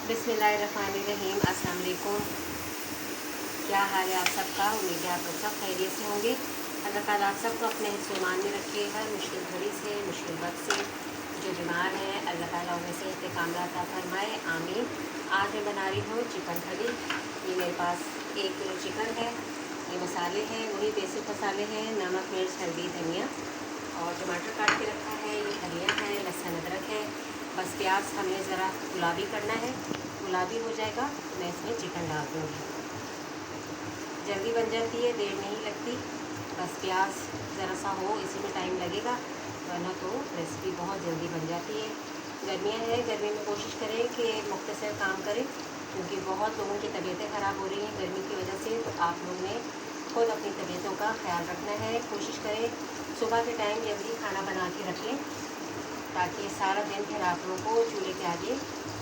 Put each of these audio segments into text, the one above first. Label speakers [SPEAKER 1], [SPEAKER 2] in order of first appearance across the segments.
[SPEAKER 1] बिस्मिल्लाहिर्रहमानिर्रहीम। अस्सलाम वालेकुम। क्या हाल है आप सबका? उम्मीद है आप लोग सब खैरियत से होंगे। अल्लाह ताला आप सबको अपने हिस्सों में रखे। हर मुश्किल घड़ी से, मुश्किल वक्त से जो बीमार हैं अल्लाह ताला उन्हें सेहत कामयाब अता फरमाए, आमीन। आज मैं बना रही हूँ चिकन करी। ये मेरे पास 1 किलो चिकन है। ये मसाले हैं, वही बेसिक मसाले हैं, नमक, मिर्च, हल्दी, धनिया और टमाटर काट के रखा है। ये धनिया है, लहसुन, अदरक है। बस प्याज हमने ज़रा गुलाबी करना है। गुलाबी हो जाएगा तो मैं इसमें चिकन डाल दूँगी। जल्दी बन जाती है, देर नहीं लगती। बस प्याज ज़रा सा हो, इसी में टाइम लगेगा, वरना तो रेसिपी बहुत जल्दी बन जाती है। गर्मियाँ हैं, गर्मी में कोशिश करें कि मुख्तसर काम करें, क्योंकि बहुत लोगों की तबीयतें ख़राब हो रही हैं गर्मी की वजह से। तो आप लोगों ने खुद अपनी तबीयतों का ख्याल रखना है। कोशिश करें सुबह के टाइम जल्दी खाना बना के रख लें, ताकि सारा दिन फिर आप लोगों को चूल्हे के आगे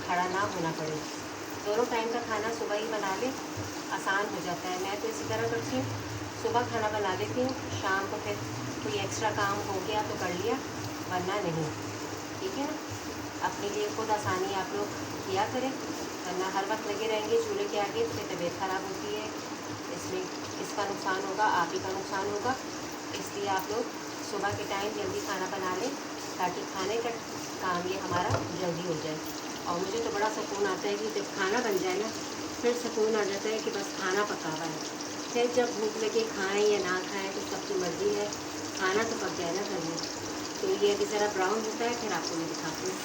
[SPEAKER 1] खड़ा ना होना पड़े। दोनों टाइम का खाना सुबह ही बना लें, आसान हो जाता है। मैं तो इसी तरह करती हूँ, सुबह खाना बना लेती हूँ, शाम को फिर कोई एक्स्ट्रा काम हो गया तो कर लिया, वरना नहीं। ठीक है ना? अपने लिए खुद आसानी आप लोग किया करें, वरना हर वक्त लगे रहेंगे चूल्हे के आगे तो फिर तबीयत ख़राब होती है। इसमें इसका नुकसान होगा, आप ही का नुकसान होगा। इसलिए आप लोग सुबह के टाइम जल्दी खाना बना लें, ताकि खाने का काम ये हमारा जल्दी हो जाए। और मुझे तो बड़ा सुकून आता है कि जब खाना बन जाए ना, फिर सुकून आ जाता है कि बस खाना पका हुआ है। फिर जब भूख लगे खाएं या ना खाएं तो सबकी मर्ज़ी है, खाना तो पक जाए ना घर में। तो ये अभी ज़रा ब्राउन होता है, फिर आपको मैं दिखाती हूँ।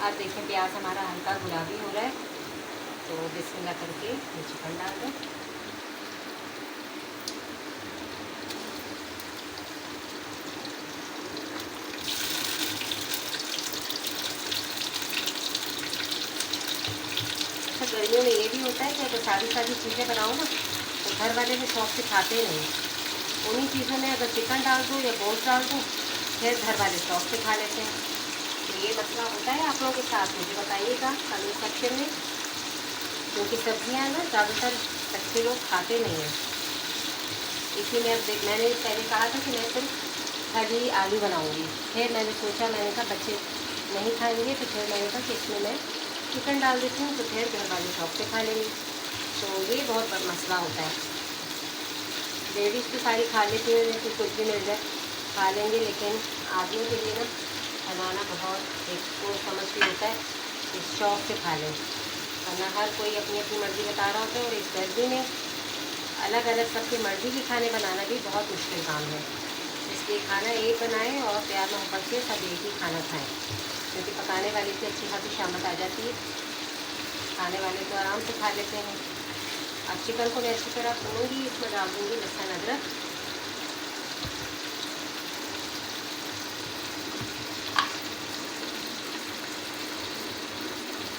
[SPEAKER 1] आप देखें प्याज हमारा हल्का गुलाबी हो रहा है, तो बिस्मिल्लाह करके ये चिकन डाल दें। गर्मियों में ये भी होता है कि अगर सारी चीज़ें बनाओ ना, तो घर वाले भी शौक से खाते नहीं। उन्हीं चीज़ों में अगर चिकन डाल दूँ या गोश्त डाल दूँ, फिर घर वाले शौक से खा लेते हैं। तो ये मसला होता है आप लोगों के साथ, मुझे बताइएगा कमेंट सेक्शन में, क्योंकि सब्जियाँ ना ज़्यादातर बच्चे लोग खाते नहीं हैं। इसी में अब मैंने पहले कहा था कि मैं सिर्फ खाली आलू बनाऊँगी, फिर मैंने सोचा, मैंने कहा बच्चे नहीं खाएँगे, तो फिर मैंने कहा कि इसमें मैं चिकन डाल देती हूँ, तो फिर घर वाले शौक से खा लेंगे। तो ये बहुत बड़ा मसला होता है। लेडीज़ तो सारी खा लेती हैं, कि कुछ भी मिल जाए खा लेंगे, लेकिन आदमियों के लिए ना बनाना बहुत एक सोच समझ के होता है कि शौक से खा लें, वरना हर कोई अपनी अपनी मर्ज़ी बता रहा होता है। और इस गर्मी में अलग अलग सबकी मर्ज़ी के खाने बनाना भी बहुत मुश्किल काम है। इसलिए खाना एक बनाएं और प्यार मोहब्बत से सब एक ही खाना खाएं, क्योंकि पकाने वाले की अच्छी खासी शामत आ जाती है, खाने वाले तो आराम से खा लेते हैं। अब चिकन को मैं अच्छी तरह भूनूंगी, इसमें डाल दूँगी लहसुन, अदरक।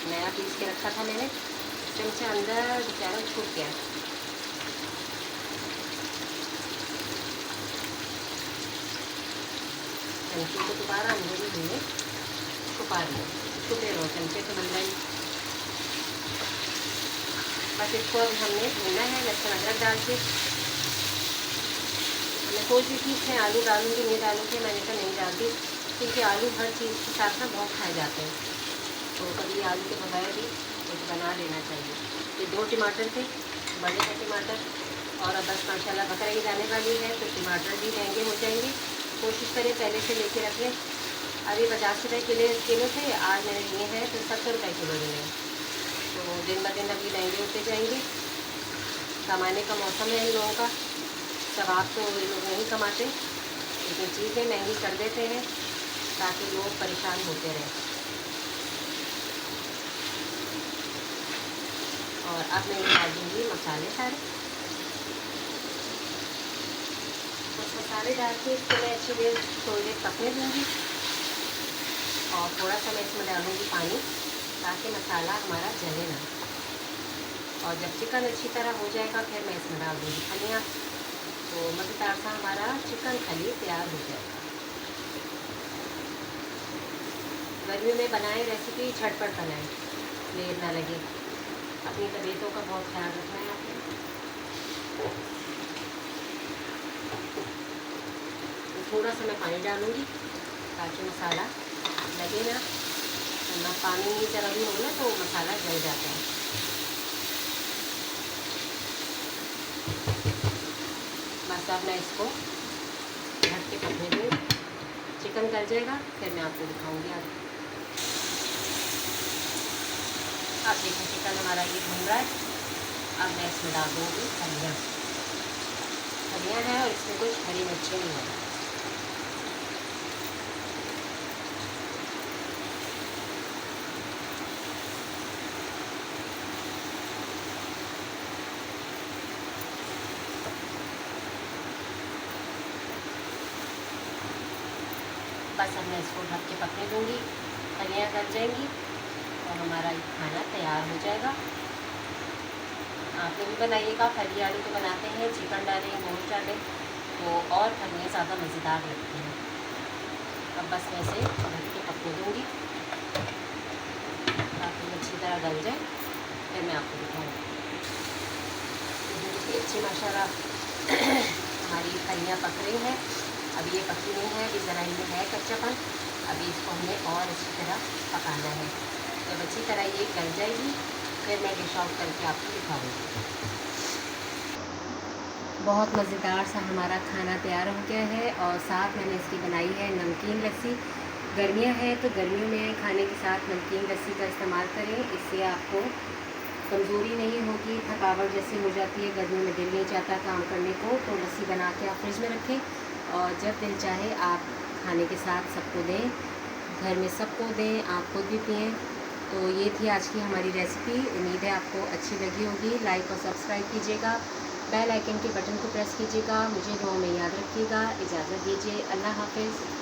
[SPEAKER 1] नया पीस के रखा था मैंने, चमचा अंदर बेचारा छूट गया। चमचे को दोबारा अंदर ही हमने छुपा दिया। छुपे रहो चमचे तो अंदर ही। बस इसको अब हमने भूनना है लहसुन अदरक डाल के। मैं सोच रही थी इसमें आलू डालूंगी, नहीं डालूंगी, मैंने कहा नहीं डालती, क्योंकि आलू हर चीज़ के साथ ना बहुत खाए जाते हैं, तो कभी आलू के बगैर भी कुछ बना लेना चाहिए। ये 2 टमाटर थे, बड़े हैं टमाटर, और अब बस माशाल्लाह बकरा ईद आने वाली है, तो टमाटर भी महंगे हो जाएंगे। कोशिश करें पहले से लेके रख लें। अभी 50 रुपये किलो थे, आज मैंने लिए हैं तो 70 रुपये किलो मिले हैं। तो दिन ब दिन अभी महंगे होते जाएंगे। कमाने का मौसम है इन लोगों का, सवाब तो ये लोग नहीं कमाते, लेकिन चीज़ें महंगी कर देते हैं ताकि लोग परेशान होते रहें। और अब मैं डाल दूँगी मसाले सारे। बस मसाले डाल के इसको मैं अच्छी देर थोड़ी देर पकने दूँगी, और थोड़ा सा मैं इसमें डालूँगी पानी, ताकि मसाला हमारा जले ना। और जब चिकन अच्छी तरह हो जाएगा, फिर मैं इसमें डाल दूँगी धनिया, तो मज़ेदार सा हमारा चिकन खली तैयार हो जाएगा। गर्मी में बनाएं रेसिपी, झटपट बनाएं, देर ना लगे। अपनी तबीयतों का बहुत ख्याल रखना है आपको। तो थोड़ा सा मैं पानी डालूँगी ताकि मसाला लगे ना, वरना पानी ज़रा भी हो ना तो मसाला जल जाता है। बस अब मैं इसको ढक के पकने दूँ। चिकन गल जाएगा फिर मैं आपको दिखाऊंगी आगे। अब देखो चिकन हमारा ये भून रहा है। अब मैं इसमें डाल दूँगी धनिया। धनिया है और इसमें कुछ हरी मिर्चें नहीं है। बस अब मैं इसको ढक के पकने दूँगी। धनिया गल जाएंगी और हमारा खाना तैयार हो जाएगा। आप लोग भी बनाइएगा। फली आलू तो बनाते हैं, चिकन डालें, गोश्त डालें तो और फलियाँ ज़्यादा मज़ेदार लगती हैं। अब बस मैं इसे ढक के पकने दूँगी ताकि अच्छी तरह गल जाए, फिर मैं आपको दिखाऊँगी। देखिए अच्छी माशाल्लाह हमारी फलियाँ पक रही हैं। अभी ये पकी नहीं है, अभी ज़रा इनमें है कच्चापन। अभी इसको हमें और अच्छी तरह पकाना है। जब अच्छी तरह ये गल जाएगी फिर मैं डिश आउट करके आपको दिखाऊंगी। बहुत मज़ेदार सा हमारा खाना तैयार हो गया है और साथ मैंने इसकी बनाई है नमकीन लस्सी। गर्मियाँ हैं तो गर्मियों में खाने के साथ नमकीन लस्सी का इस्तेमाल करें। इससे आपको कमज़ोरी नहीं होगी, थकावट जैसी हो जाती है, गर्मी में दिल नहीं चाहता काम करने को, तो लस्सी बना के आप फ्रिज में रखें और जब दिल चाहे आप खाने के साथ सबको दें, घर में सबको दें, आप खुद भी पिएँ। तो ये थी आज की हमारी रेसिपी। उम्मीद है आपको अच्छी लगी होगी। लाइक और सब्सक्राइब कीजिएगा, बेल आइकन के बटन को प्रेस कीजिएगा। मुझे दुआ में याद रखिएगा। इजाज़त दीजिए। अल्लाह हाफ़िज़।